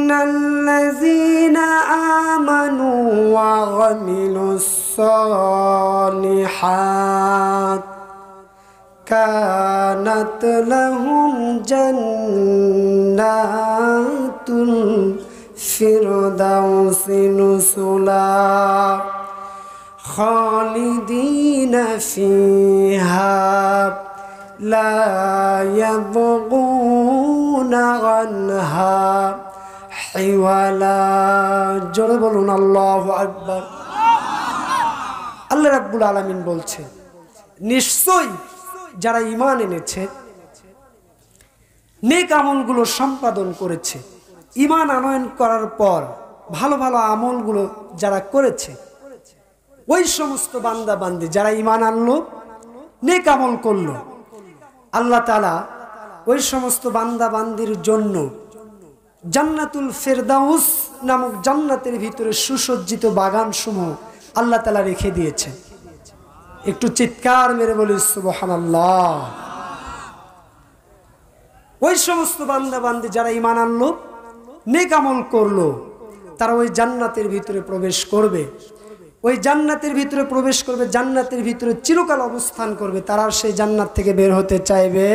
ইন্নাল্লাযীনা আমানু ওয়া আমিলুস সালিহাত কানাত লাহুম জান্নাতুল ফিরদাউসি নুসুলা খালিদিনা ফিহা লা ইয়াবগুনা আনহা হিওয়ালা। জোরে বলুন আল্লাহু আকবার। আল্লাহ রাব্বুল আলামিন বলছে, নিশ্চয়ই যারা ঈমান এনেছে, নেক আমলগুলো সম্পাদন করেছে, ঈমান আনয়ন করার পর ভালো ভালো আমলগুলো যারা করেছে, ওই সমস্ত বান্দা বান্দি যারা ঈমান আনলো, নেক আমল করলো, আল্লাহ তাআলা ওই সমস্ত বান্দা বান্দির জন্য জান্নাতুল ফেরদাউস নামক জান্নাতের ভিতরে সুসজ্জিত বাগান সমূহ আল্লাহ তাআলা রেখে দিয়েছেন। একটু চিৎকার মেরে বলি সুবহানাল্লাহ। ওই সমস্ত বান্দা বান্দি যারা ঈমান আনলো, নেক আমল করলো, তারা ওই জান্নাতের ভিতরে প্রবেশ করবে। ওই জান্নাতের ভিতরে প্রবেশ করবে, জান্নাতের ভিতরে চিরকাল অবস্থান করবে। তারা আর সেই জান্নাত থেকে বের হতে চাইবে?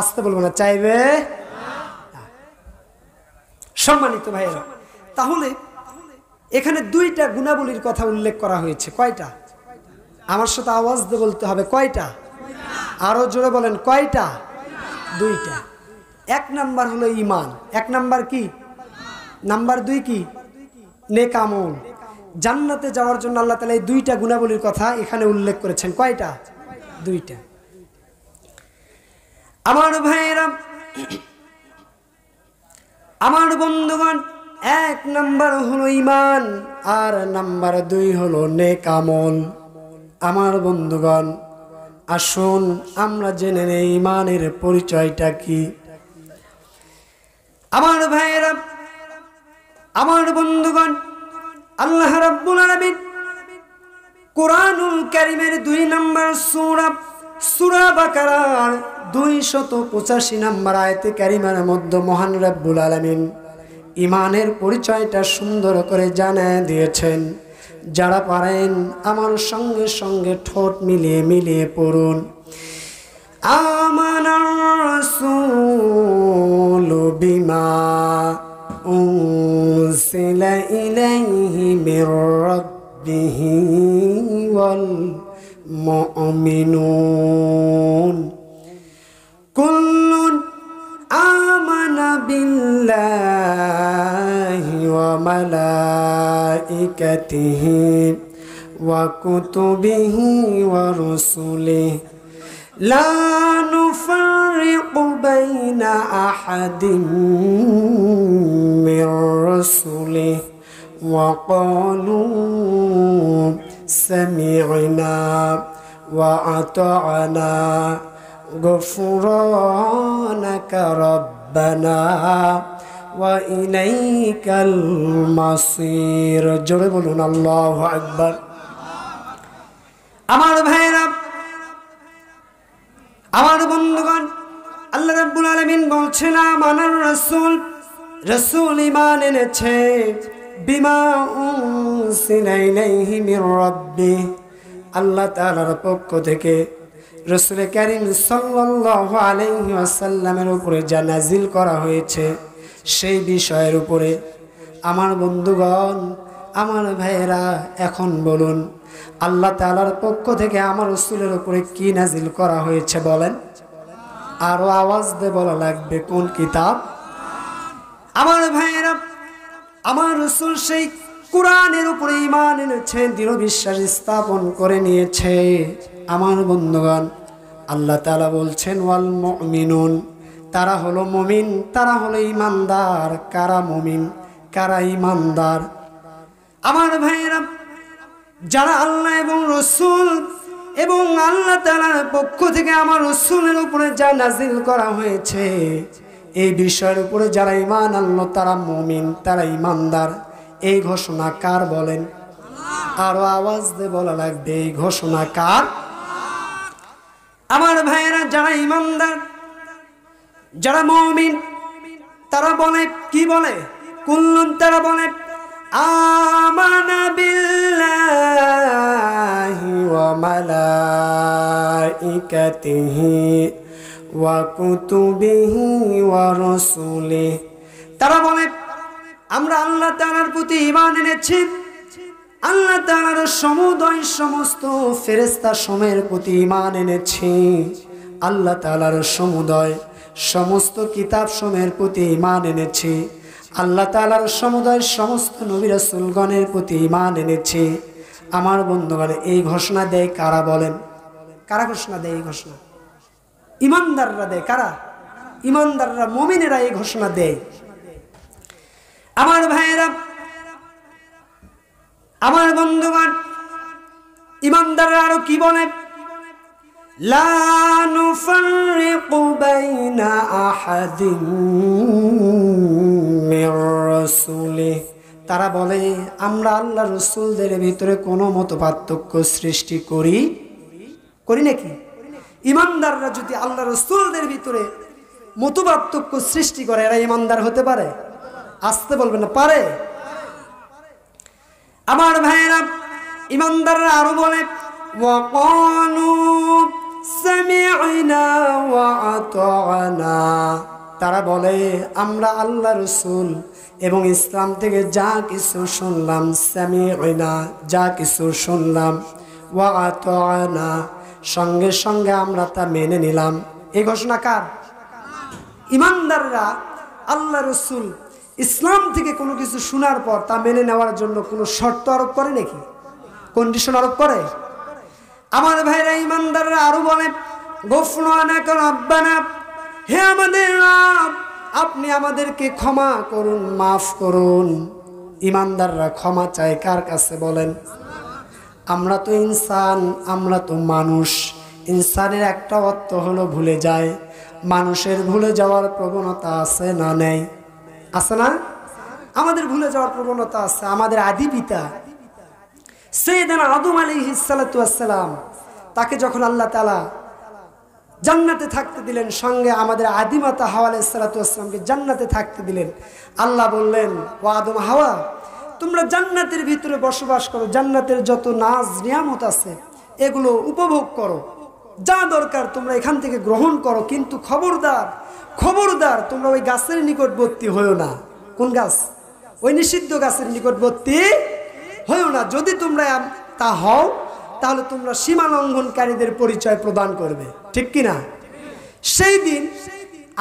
আসতে বলবো না, চাইবে? সম্মানিত ভাইয়েরা, তাহলে এখানে দুইটা গুণাবলীর কথা উল্লেখ করা হয়েছে। কয়টা? আমার সাথে আওয়াজ দিয়ে বলতে হবে, কয়টা? আরো জোরে বলেন, কয়টা? দুইটা। এক নাম্বার হলো ঈমান। এক নাম্বার কি? নাম্বার দুই কি? নেক আমল। জান্নাতে যাওয়ার জন্য আল্লাহ তাআলা এই দুইটা গুণাবলীর কথা এখানে উল্লেখ করেছেন। কয়টা? দুইটা। আমার ভাইয়েরা, আমার বন্ধুগণ, এক নাম্বার হলো ঈমান আর নাম্বার দুই হলো নেক আমল। আমার বন্ধুগণ, আসুন আমরা জেনে নেই ঈমানের পরিচয়টা কি। আমার ভাইয়েরা, আমার বন্ধুগণ, আল্লাহ রাব্বুল আলামিন কুরআনুল কারীমের 2 নম্বর সূরা বাকারার 285 নম্বর আয়াতে কারিমার মধ্যে মহান রাব্বুল আলামিন ঈমানের পরিচয়টা সুন্দর করে জানিয়ে দিয়েছেন। যারা পারেন আমার সঙ্গে সঙ্গে ঠোঁট মিলিয়ে মিলিয়ে পড়ুন। আমানার রাসূলু বিমা উনজিলা ইলাইহি মির রাব্বিহি ওয়াল মুমিনুন কুল্লুন আমানা বিল্লাহি ওয়া মালাইকাতিহি ওয়া কুতুবিহি ওয়া রুসুলিহি লা নুফাররিকু বাইনা আহাদিন মির রাসূলিহি ওয়া ক্বালু সামি'না ওয়া আতা'না গফরানাকা রাব্বানা ওয়া ইলাইকাল মাসির। জোরে বলুন আল্লাহু আকবার। আমার ভাইরা, আমার বন্ধুগণ, আল্লাহ রাব্বুল আলামিন বলছেন আমানার রাসূল, রাসূল ঈমান এনেছে বিমা উনজিলা ইলাইহি মির রাব্বি, আল্লাহ তাআলার পক্ষ থেকে রাসূল কারীম সাল্লাল্লাহু আলাইহি ওয়াসাল্লামের উপরে যা নাজিল করা হয়েছে সেই বিষয়ের উপরে। আমার বন্ধুগণ, আমার ভাইয়েরা, এখন বলুন আল্লাহ তাআলার পক্ষ থেকে আমার রাসূলের উপরে কি নাজিল করা হয়েছে বলেন? আরো আওয়াজ দিয়ে বলা লাগবে, কোন কিতাব? আমার ভাইয়েরা, আমার রাসূল সেই কুরআনের উপরে ঈমান এনেছে, দৃঢ় বিশ্বাস স্থাপন করে নিয়েছে। আমার বন্ধুগণ, আল্লাহ তাআলা বলছেন ওয়াল মুমিনুন, তারা হলো মুমিন, তারা হলো ঈমানদার। কারা মুমিন, কারা ঈমানদার? আমার ভাইয়েরা, যারা আল্লাহ এবং রাসূল এবং আল্লাহ তাআলার পক্ষ থেকে আমার রাসূলের উপরে যা নাজিল করা হয়েছে এই বিষয়ের উপরে যারা ঈমান আনলো তারা মুমিন, তারা ঈমানদার। এই ঘোষণা কার বলেন? আরো আওয়াজ দিয়ে বলা লাগবে, এই ঘোষণা কার? আমার ভাইয়েরা, যারা ঈমানদার, যারা মুমিন, তারা বলে কি বলে? কুল্লুন তারা বলে আমানা বিল্লাহি ওয়া মালাইকাতিহি ওয়া কুতুবিহি ওয়া রাসূলিহি। তারা বলে আমরা আল্লাহ তাআলার প্রতি ঈমান এনেছি, আল্লাহ তাআলার সমুদয় সমস্ত ফেরেশতা সমূহের প্রতি ঈমান এনেছি, আল্লাহ তাআলার সমুদয় সমস্ত কিতাব সমূহের প্রতি ঈমান এনেছি, আল্লাহ তাআলার সমুদয় সমস্ত নবী রাসূলগণের প্রতি ঈমান এনেছি। আমার বন্ধুগণ, এই ঘোষণা দেয় কারা বলেন? কারা ঘোষণা দেয় এই ঘোষণা? ঈমানদাররা দেয়। কারা? ঈমানদাররা, মুমিনেরা এই ঘোষণা দেয়। আমার ভাইয়েরা, আমার বন্ধুগণ, ঈমানদাররা আরো কি বলে? লা নুফাররিকু বাইনা আহাদিন মির রাসূলিহি। তারা বলে আমরা আল্লাহ রাসূলদের ভিতরে কোনো মত পার্থক্য সৃষ্টি করি নাকি? ঈমানদাররা যদি আল্লাহ রাসূলদের ভিতরে মত পার্থক্য সৃষ্টি করে, এরা ঈমানদার হতে পারে? আসতে বলবেন না, পারে? আমার ভাইয়েরা, ঈমানদাররা আরো বলে ওয়াকালু সামি'না ওয়া আতা'না। তারা বলে আমরা আল্লাহ রাসূল এবং ইসলাম থেকে যা কিছু শুনলাম, সামি'না, যা কিছু শুনলাম, ওয়া আতা'না, সঙ্গে সঙ্গে আমরা তা মেনে নিলাম। এই ঘোষণা কার? ঈমানদাররা আল্লাহ রাসূল ইসলাম থেকে কোনো কিছু শোনার পর তা মেনে নেওয়ার জন্য কোনো শর্ত আরোপ করে নাকি? কন্ডিশন আরোপ করে? আমার ভাইরা, ঈমানদাররা আরো বলে গফরানাকা রাব্বানা, হে আমাদের রব, আপনি আমাদেরকে ক্ষমা করুন, মাফ করুন। ঈমানদাররা ক্ষমা চায় কার কাছে বলেন? আমরা তো ইনসান, আমরা তো মানুষ। ইনসানের একটা অর্থ হলো ভুলে যায়। মানুষের ভুলে যাওয়ার প্রবণতা আছে না নেই? আছে না? আমাদের ভুলে যাওয়ার প্রবণতা আছে। আমাদের আদি পিতা সাইয়েদনা আদম আলাইহিস সালাতু ওয়াস সালাম, তাকে যখন আল্লাহ তাআলা জান্নাতে থাকতে দিলেন, সঙ্গে আমাদের আদিমাতা হাওয়া আলাইহিস সালাতু ওয়াস সালামকে জান্নাতে থাকতে দিলেন। আল্লাহ বললেন, ও আদম, হাওয়া, তোমরা জান্নাতের ভিতরে বসবাস করো, জান্নাতের যত নাজ নিয়ামত আছে এগুলো উপভোগ করো, যা দরকার তোমরা এখান থেকে গ্রহণ করো, কিন্তু খবরদার খবরদার তোমরা ওই গাছের নিকটবর্তী হইও না। কোন গাছ? ওই নিষিদ্ধ গাছের নিকটবর্তী হইও না। যদি তোমরা তা হও তাহলে তোমরা সীমা লঙ্ঘনকারীদের পরিচয় প্রদান করবে, ঠিক কিনা? সেই দিন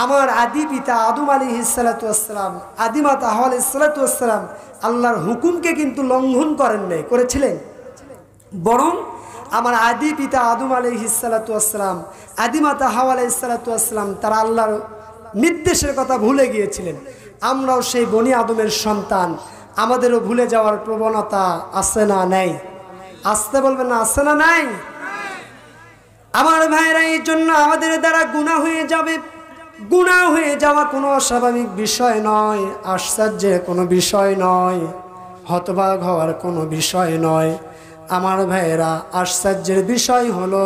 আমার আদি পিতা আদম আলাইহিস সালাতু ওয়াস সালাম, আদিমাতা হাওয়া আলাইহিস সালাতু ওয়াস সালাম আল্লাহর হুকুমকে কিন্তু লঙ্ঘন করেন নাই, করেছিলেন? বরং আমার আদি পিতা আদম আলাইহিস সালাতু ওয়াস সালাম, আদিমাতা হাওয়া আলাইহিস সালাতু ওয়াস সালাম তারা আল্লাহর নির্দেশের কথা ভুলে গিয়েছিলেন। আমরাও সেই বনি আদমের সন্তান, আমাদেরও ভুলে যাওয়ার প্রবণতা আছে না নাই? আসতে বলবেন না, আছে না নাই? আমার ভাইরা, এই জন্য আমাদের দ্বারা গুনাহ হয়ে যাবে। গুনাহ হয়ে যাওয়া কোনো অস্বাভাবিক বিষয় নয়, আশ্চর্যের কোনো বিষয় নয়, হতবাক হওয়ার কোনো বিষয় নয়। আমার ভাইয়েরা, আশ্চর্যের বিষয় হলো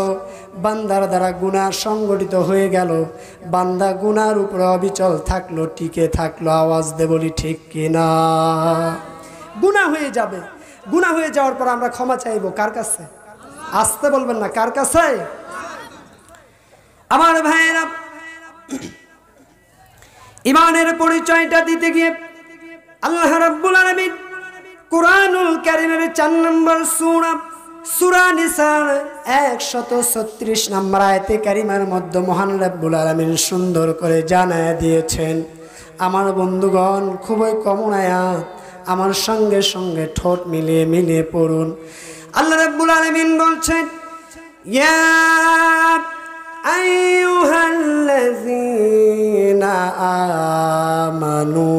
বান্দার দ্বারা গুনাহ সংগঠিত হয়ে গেল, বান্দা গুনার উপরে অবিচল থাকলো, টিকে থাকলো। আওয়াজ দে বলি, ঠিক কিনা? গুনাহ হয়ে যাবে, গুনাহ হয়ে যাওয়ার পর আমরা ক্ষমা চাইবো কার কাছে? আসতে বলবেন না, কার কাছে? আমার ভাইয়েরা, ঈমানের পরিচয়টা দিতে গিয়ে আল্লাহ রাব্বুল আলামিন কুরআনুল কারীমের 4 নম্বর সূরা নিসার 136 নম্বর আয়াতে কারিমার মধ্যে মহান রাব্বুল আলামিন সুন্দর করে জানায়া দিয়েছেন। আমার বন্ধুগণ, খুবই কমন আয়াত, আমার সঙ্গে সঙ্গে ঠোঁট মিলিয়ে মিলিয়ে পড়ুন। আল্লাহ রাব্বুল আলামিন বলছেন, ইয়া আইয়ুহাল্লাযীনা আমানু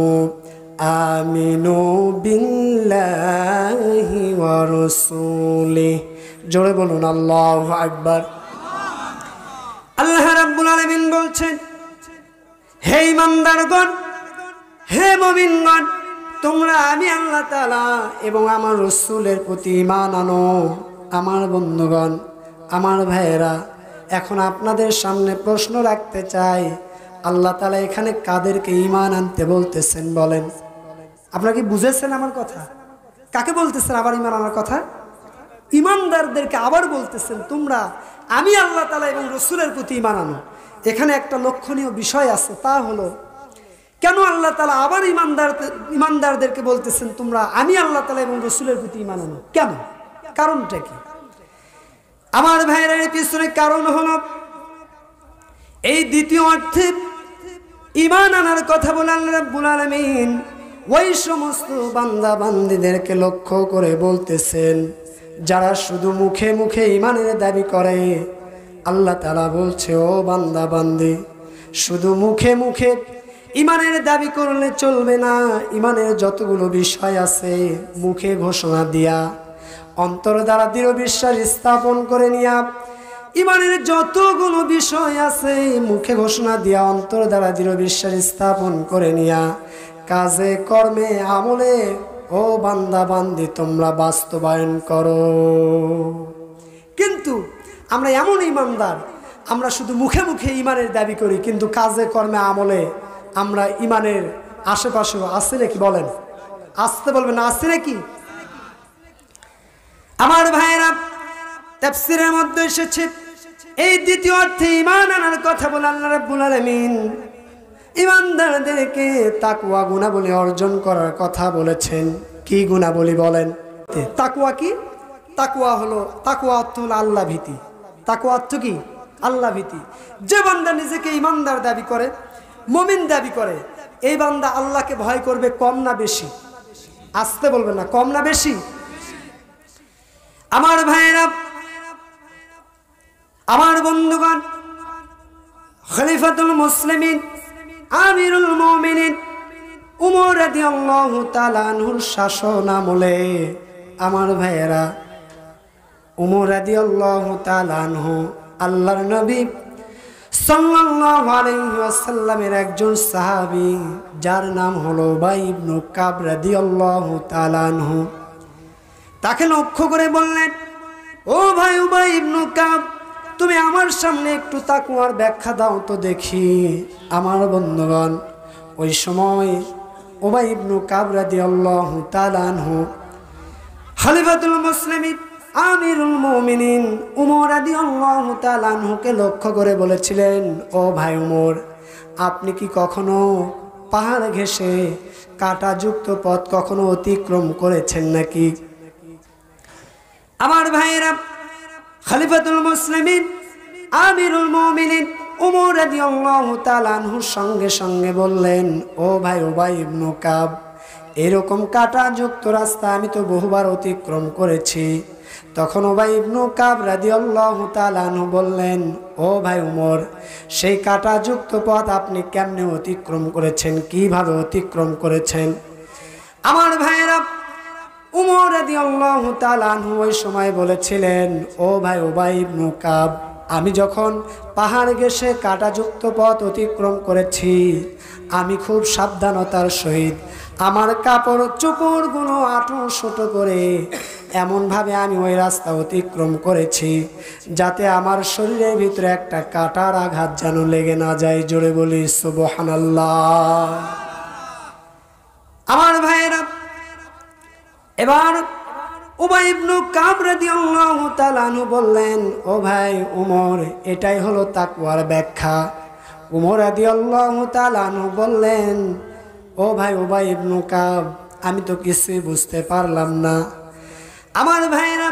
আমিনু বিল্লাহি ওয়া রাসূলিহি। জোরে বলুন আল্লাহু আকবার। আল্লাহ রাব্বুল আলামিন বলছেন, হে ঈমানদারগণ, হে মুমিনগণ, তোমরা আমি আল্লাহ তাআলা এবং আমার রাসূলের প্রতি ঈমান আনো। আমার বন্ধুগণ, আমার ভাইয়েরা, এখন আপনাদের সামনে প্রশ্ন রাখতে চাই, আল্লাহ তাআলা এখানে কাদেরকে ঈমান আনতে বলতেছেন বলেন? আপনারা কি বুঝেছেন আমার কথা? কাকে বলতেছেন আবার ঈমান আনার কথা? ঈমানদারদেরকে আবার বলতেছেন তোমরা আমি আল্লাহ তাআলা এবং রাসূলের প্রতি ঈমান আনো। এখানে একটা লক্ষণীয় বিষয় আছে, তা হলো কেন আল্লাহ তাআলা আবার ঈমানদারদেরকে বলতেছেন তোমরা আমি আল্লাহ তাআলা এবং রাসূলের প্রতি ঈমান আনো? কেন? কারণটা কি? আমার ভাইয়ের পিছনে কারণ হলো এই দ্বিতীয় অর্থে ঈমান আনার কথা বলে আল্লাহ রাব্বুল আলামিন ওই সমস্ত বান্দা বান্দীদেরকে লক্ষ্য করে বলতেছেন যারা শুধু মুখে মুখে ঈমানের দাবি করে। আল্লাহ তাআলা বলছে, ও বান্দা বান্দি, শুধু মুখে মুখে ঈমানের দাবি করলে চলবে না। ঈমানের যতগুলো বিষয় আছে মুখে ঘোষণা দিয়া, অন্তর দ্বারা দৃঢ় বিশ্বাস স্থাপন করে নিয়া, ঈমানের যতগুলো বিষয় আছে মুখে ঘোষণা দিয়া, অন্তর দ্বারা দৃঢ় বিশ্বাস স্থাপন করে নিয়া, কাজে কর্মে আমলে ও বান্দা বান্দি তোমরা বাস্তবায়ন করো। কিন্তু আমরা এমন ঈমানদার, আমরা শুধু মুখে মুখে ঈমানের দাবি করি, কিন্তু কাজে কর্মে আমলে আমরা ঈমানের আশেপাশেও আছে নাকি বলেন? আসতে বলবেন, আছে নাকি? আমার ভাইয়েরা, তাফসীরের মধ্যে এসেছে এই দ্বিতীয় অর্থে ঈমান আনার কথা বলে আল্লাহ রাব্বুল আলামিন ঈমানদারদেরকে তাকওয়া গুণাবলী অর্জন করার কথা বলেছেন। কি গুণাবলী বলেন? তাকওয়া কি? তাকওয়া অর্থ হলো আল্লাহ ভীতি। তাকওয়া অর্থ কি? আল্লাহ ভীতি। যে বান্দা নিজেকে ঈমানদার দাবি করে, মুমিন দাবি করে, এই বান্দা আল্লাহকে ভয় করবে কম না বেশি? আসতে বলবেন না, কম না বেশি? আমার ভাইয়েরা, আমার বন্ধুগণ, খলিফাতুল মুসলিমিন আমিরুল মুমিনিন উমর রাদিয়াল্লাহু তাআলা আনহুর শাসন আমলে আমার ভাইয়েরা, উমর রাদিয়াল্লাহু তাআলা আনহু আল্লাহর নবী সাল্লাল্লাহু আলাইহি ওয়াসাল্লামের একজন সাহাবী, যার নাম হলো উবাই ইবনে কাব রাদিয়াল্লাহু তাআলা আনহু। তাকে লক্ষ্য করে বললেন, ও ভাই উবাই ইবনে কাব, তুমি আমার সামনে একটু তাকওয়ার ব্যাখ্যা দাও তো দেখি। আমার বন্ধুগণ, ওই সময় উবাই ইবনে কাব রাদিয়াল্লাহু তাআলা আনহু খলিফাতুল মুসলিমিন আমিরুল মুমিনিন উমর রাদিয়াল্লাহু তাআলা আনহুকে লক্ষ্য করে বলেছিলেন, ও ভাই উমর, আপনি কি কখনো পাহাড় ঘেঁষে কাঁটাযুক্ত পথ কখনো অতিক্রম করেছেন নাকি? আমার ভাইয়েরা, খলিফাতুল মুসলিমিন আমিরুল মুমিনিন উমর রাদিয়াল্লাহু তাআলা আনহুর সঙ্গে সঙ্গে বললেন, ও ভাই উবাই ইবনে কাব, এরকম কাঁটাযুক্ত রাস্তা আমি তো বহুবার অতিক্রম করেছি। তখন উবাই ইবনে কাব রাদিয়াল্লাহু তাআলা আনহু বললেন, ও ভাই উমর, সেই কাঁটাযুক্ত পথ আপনি কেমনে অতিক্রম করেছেন, কিভাবে অতিক্রম করেছেন? আমার ভাইয়েরা, উমর রাদিয়াল্লাহু তাআলা আনহু ওই সময় বলেছিলেন, ও ভাই উবাই ইবনে কাব, আমি যখন পাহাড় ঘেঁষে কাঁটাযুক্ত পথ অতিক্রম করেছি, আমি খুব সাবধানতার সহিত আমার কাপড় চোপড়গুলো আঁটু ছোট করে এমনভাবে আমি ওই রাস্তা অতিক্রম করেছি যাতে আমার শরীরের ভিতরে একটা কাঁটার আঘাত যেন লেগে না যায়। জোরে বলি সুবহানাল্লাহ। আমার ভাইয়েরা, এবার উবাই ইবনে কাব রাদিয়াল্লাহু তাআলা আনহু বললেন, ও ভাই উমর, এটাই হলো তাকওয়ার ব্যাখ্যা। উমর রাদিয়াল্লাহু তাআলা আনহু বললেন, ও ভাই উবাই ইবনে কাব, আমি তো কিছুই বুঝতে পারলাম না। আমার ভাইরা,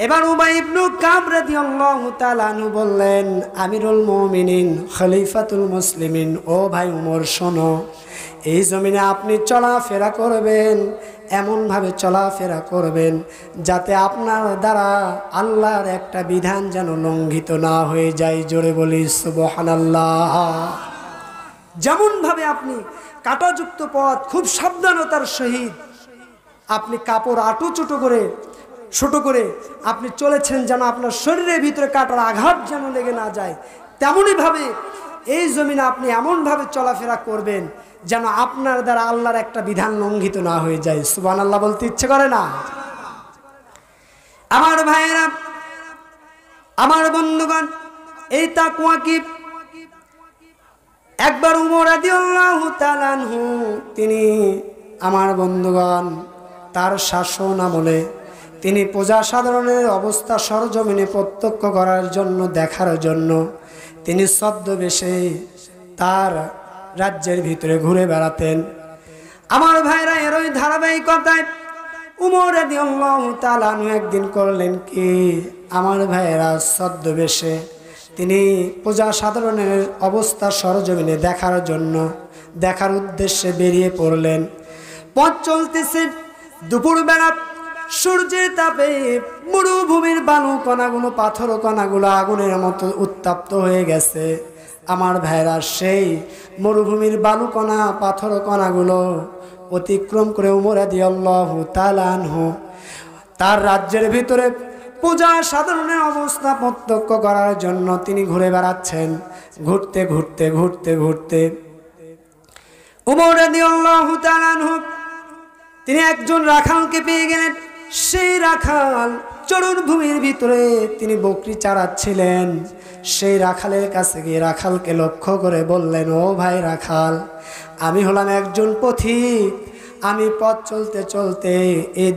এবার উবাই ইবনে কাব রাদিয়াল্লাহু তাআলা আনহু বললেন, আমিরুল মুমিনিন খলিফাতুল মুসলিমিন, ও ভাই উমর শোনো, এই জমিনে আপনি চলাফেরা করবেন, এমনভাবে চলাফেরা করবেন যাতে আপনার দ্বারা আল্লাহর একটা বিধান যেন লঙ্ঘিত না হয়ে যায়। জোরে বলি সুবহানাল্লাহ। যেমনভাবে আপনি কাঁটাযুক্ত পথ খুব সাবধানতার সহিত আপনি কাপড় আঁটু ছোট করে আপনি চলেছেন যেন আপনার শরীরের ভিতরে কাঁটার আঘাত যেন লেগে না যায়, তেমনইভাবে এই জমিনে আপনি এমনভাবে চলাফেরা করবেন যেন আপনার দ্বারা আল্লাহর একটা বিধান লঙ্ঘিত না হয়ে যায়। সুবহানাল্লাহ বলতে ইচ্ছে করে না? আমার ভাইয়েরা, আমার বন্ধুগণ, এই তাকওয়া কি? একবার উমর রাদিয়াল্লাহু তাআলা আনহু তিনি আমার বন্ধুগণ তার শাসন আমলে তিনি প্রজা সাধারণের অবস্থা সরজমিনে প্রত্যক্ষ করার জন্য দেখার জন্য তিনি ছদ্মবেশে তার রাজ্যের ভিতরে ঘুরে বেড়াতেন। আমার ভাইরা এর ওই ধারাবাহিকতায় উমর রাদিয়াল্লাহু তাআলা আনহু একদিন করলেন কি, আমার ভাইয়েরা ছদ্মবেশে তিনি প্রজা সাধারণের অবস্থা সরজমিনে দেখার জন্য দেখার উদ্দেশ্যে বেরিয়ে পড়লেন। পথ চলতেছে, দুপুরবেলা সূর্যের তাপে মরুভূমির বালু কণাগুলো পাথর কণাগুলো আগুনের মতো উত্তপ্ত হয়ে গেছে। আমার ভাইরা সেই মরুভূমির বালু কণা পাথর কণাগুলো অতিক্রম করে উমর রাদিয়াল্লাহু তাআলা আনহু তার রাজ্যের ভিতরে পূজা সাধারণের অবস্থা প্রত্যক্ষ করার জন্য তিনি ঘুরে বেড়াচ্ছেন। ঘুরতে ঘুরতে ঘুরতে ঘুরতে উমর রাদিয়াল্লাহু তাআলা আনহু তিনি একজন রাখালকে পেয়ে গেলেন। সেই রাখাল চরণ ভূমির ভিতরে তিনি বকরি চারাচ্ছিলেন। সেই রাখালের কাছে গিয়ে রাখালকে লক্ষ্য করে বললেন, ও ভাই রাখাল, আমি হলাম একজন পথিক। আমি পথ চলতে চলতে এই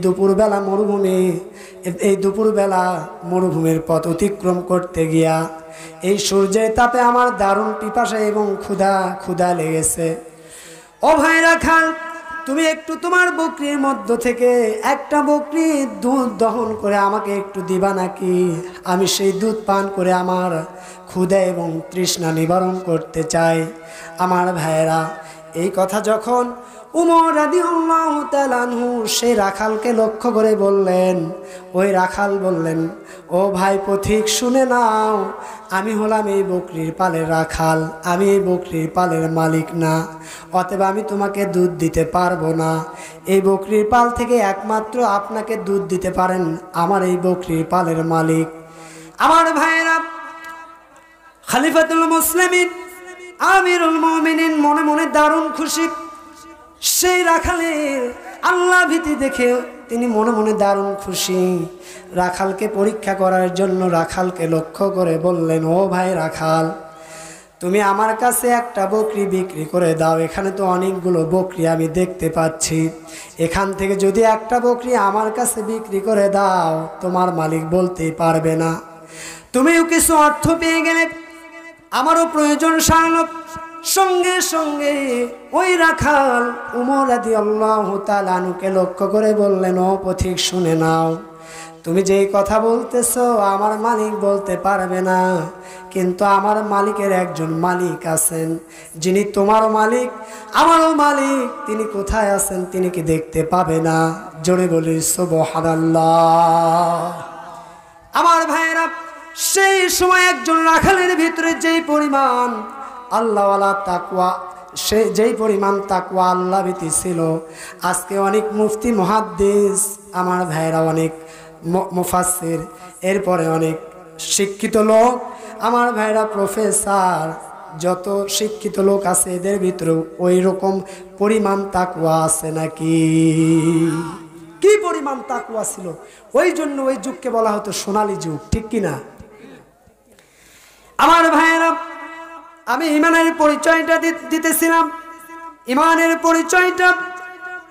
দুপুরবেলা মরুভূমির পথ অতিক্রম করতে গিয়া এই সূর্যের তাপে আমার দারুণ পিপাসা এবং ক্ষুধা লেগেছে। ও ভাই রাখাল, তুমি একটু তোমার বকরির মধ্য থেকে একটা বকরি দুধ দহন করে আমাকে একটু দিবা নাকি? আমি সেই দুধ পান করে আমার ক্ষুধা এবং তৃষ্ণা নিবারণ করতে চাই। আমার ভাইয়েরা, এই কথা যখন উমর রাদিয়াল্লাহু তাআলা আনহু সেই রাখালকে লক্ষ্য করে বললেন, ওই রাখাল বললেন, ও ভাই পথিক, শুনে নাও, আমি হলাম এই বকরির পালের রাখাল, আমি এই বকরির পালের মালিক না, অতএব আমি তোমাকে দুধ দিতে পারবো না। এই বকরির পাল থেকে একমাত্র আপনাকে দুধ দিতে পারেন আমার এই বকরির পালের মালিক। আমার ভাইয়েরা, খলিফাতুল মুসলিমিন আমিরুল মুমিনিন মনে মনে দারুণ খুশি। সেই রাখালের আল্লাহ ভীতি দেখে তিনি মনে মনে দারুণ খুশি। রাখালকে পরীক্ষা করার জন্য রাখালকে লক্ষ্য করে বললেন, ও ভাই রাখাল, তুমি আমার কাছে একটা বকরি বিক্রি করে দাও। এখানে তো অনেকগুলো বকরি আমি দেখতে পাচ্ছি, এখান থেকে যদি একটা বকরি আমার কাছে বিক্রি করে দাও, তোমার মালিক বলতেই পারবে না। তুমিও কিছু অর্থ পেয়ে গেলে, আমারও প্রয়োজন সারল। সঙ্গে সঙ্গে ওই রাখাল উমর রাদিয়াল্লাহু তাআলা আনহুকে লক্ষ্য করে বললেন, ও পথিক, শুনে নাও, তুমি যেই কথা বলতেছো আমার মালিক বলতে পারবে না, কিন্তু আমার মালিকের একজন মালিক আছেন, যিনি তোমারও মালিক আমারও মালিক। তিনি কোথায় আছেন? তিনি কি দেখতে পাবে না? জোরে বলি সুবহানাল্লাহ। আমার ভাইয়েরা, সেই সময় একজন রাখালের ভিতরে যেই পরিমাণ আল্লাহওয়ালা তাকওয়া, যেই পরিমাণ তাকওয়া আল্লাহ ভীতি ছিল, আজকে অনেক মুফতি মুহাদ্দিস, আমার ভাইয়েরা অনেক মুফাসসির, এরপরে অনেক শিক্ষিত লোক, আমার ভাইয়েরা প্রফেসর, যত শিক্ষিত লোক আছে এদের ভিতরে ওই রকম পরিমাণ তাকওয়া আছে নাকি? কি পরিমাণ তাকওয়া ছিল! ওই জন্য ওই যুগকে বলা হতো সোনালী যুগ, ঠিক কিনা? আমার ভাইয়েরা, আমি ইমানের পরিচয়টা দিতেছিলাম। ইমানের পরিচয়টা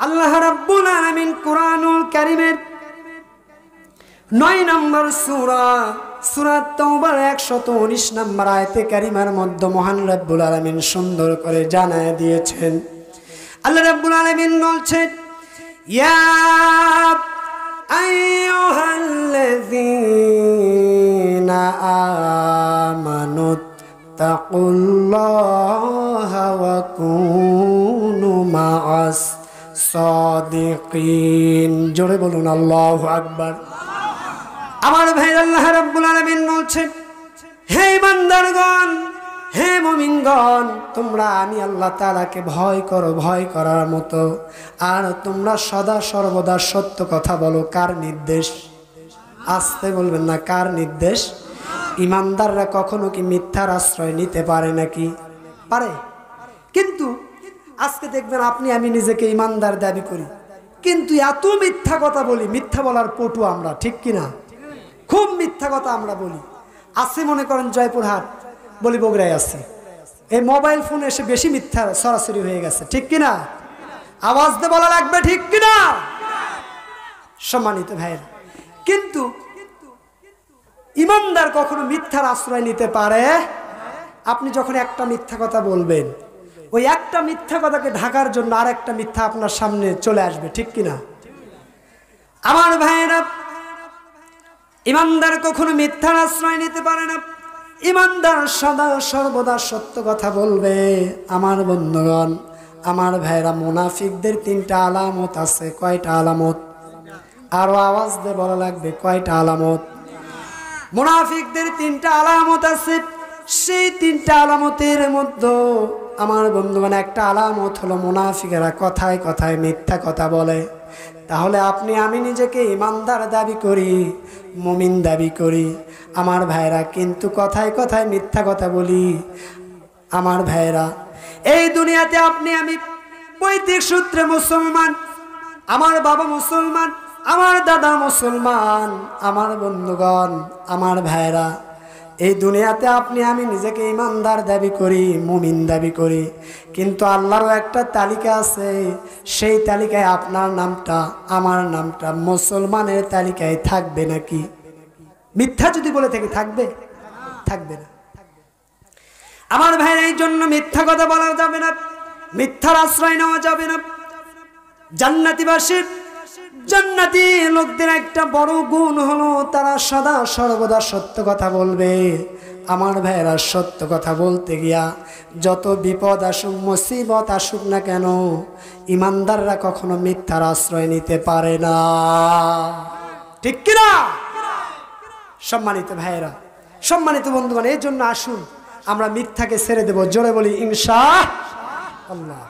আল্লাহ রাব্বুল আলামিন কুরআনুল কারীমের 9 নম্বর সূরা তাওবার 119 নম্বর আয়াতে কারিমার মধ্যে মহান রাব্বুল আলামিন সুন্দর করে জানায় দিয়েছেন। আল্লাহ রাব্বুল আলামিন বলছেন, ইয়া আইয়ুহাল্লাযীনা আমানু তাকুল্লাহা ওয়া কুনু মা'আস সাদিকিন। জোরে বলুন আল্লাহু আকবার। আমার ভাই, আল্লাহ রাব্বুল আলামিন বলছেন, হে বান্দারগণ, হে মুমিনগণ, তোমরা আমি আল্লাহ তাআলাকে ভয় করো, ভয় করার মতো, আর তোমরা সদা সর্বদা সত্য কথা বলো। কার নির্দেশ? আসতে বলবেন না, কার নির্দেশ? ইমানদাররা কখনো কি মিথ্যার আশ্রয় নিতে পারে নাকি? পারে। কিন্তু আজকে দেখবেন আপনি আমি নিজেকে ইমানদার দাবি করি, কিন্তু এত মিথ্যা কথা বলি, মিথ্যা বলার পটু আমরা, ঠিক কিনা? খুব মিথ্যা কথা আমরা বলি। আসি মনে করেন জয়পুরহাট, বলি বগুড়ায় আসি, এই মোবাইল ফোন এসে বেশি মিথ্যা সরাসরি হয়ে গেছে, ঠিক কিনা? আওয়াজ দিয়ে বলা লাগবে, ঠিক কিনা? সম্মানিত ভাইয়েরা, কিন্তু ইমানদার কখনো মিথ্যার আশ্রয় নিতে পারে? আপনি যখন একটা মিথ্যা কথা বলবেন, ওই একটা মিথ্যা কথাকে ঢাকার জন্য আর একটা মিথ্যা আপনার সামনে চলে আসবে, ঠিক কিনা? আমার ভাইয়েরা, ইমানদার কখনো মিথ্যার আশ্রয় নিতে পারে না। ইমানদার সদা সর্বদা সত্য কথা বলবে। আমার বন্ধুগণ, আমার ভাইয়েরা, মুনাফিকদের 3টা আলামত আছে। কয়টা আলামত? আরো আওয়াজ দিয়ে বলা লাগবে, কয়টা আলামত? মুনাফিকদের 3টা আলামত আছে। সেই 3টা আলামতের মধ্যে আমার বন্ধুগণ একটা আলামত হলো মুনাফিকেরা কথায় কথায় মিথ্যা কথা বলে। তাহলে আপনি আমি নিজেকে ইমানদার দাবি করি, মুমিন দাবি করি আমার ভাইরা, কিন্তু কথায় কথায় মিথ্যা কথা বলি। আমার ভাইরা, এই দুনিয়াতে আপনি আমি পৈতৃক সূত্রে মুসলমান, আমার বাবা মুসলমান, আমার দাদা মুসলমান। আমার বন্ধুগণ, আমার ভাইরা, এই দুনিয়াতে আপনি আমি নিজেকে ইমানদার দাবি করি, মুমিন দাবি করি, কিন্তু আল্লাহরও একটা তালিকা আছে। সেই তালিকায় আপনার নামটা, আমার নামটা মুসলমানের তালিকায় থাকবে নাকি? মিথ্যা যদি বলে থেকে থাকবে? থাকবে না। আমার ভাইয়ের, এই জন্য মিথ্যা কথা বলা যাবে না, মিথ্যার আশ্রয় নেওয়া যাবে না। জান্নাতি লোকদের একটা বড় গুণ হলো তারা সদা সর্বদা সত্য কথা বলবে। আমার ভাইয়েরা, সত্য কথা বলতে গিয়া যত বিপদ আসুক, মুসিবত আসুক না কেন, ইমানদাররা কখনো মিথ্যার আশ্রয় নিতে পারে না, ঠিক কিনা? সম্মানিত ভাইয়েরা, সম্মানিত বন্ধুগণ, এই জন্য আসুন আমরা মিথ্যাকে ছেড়ে দেব। জোরে বলি ইনশাআল্লাহ।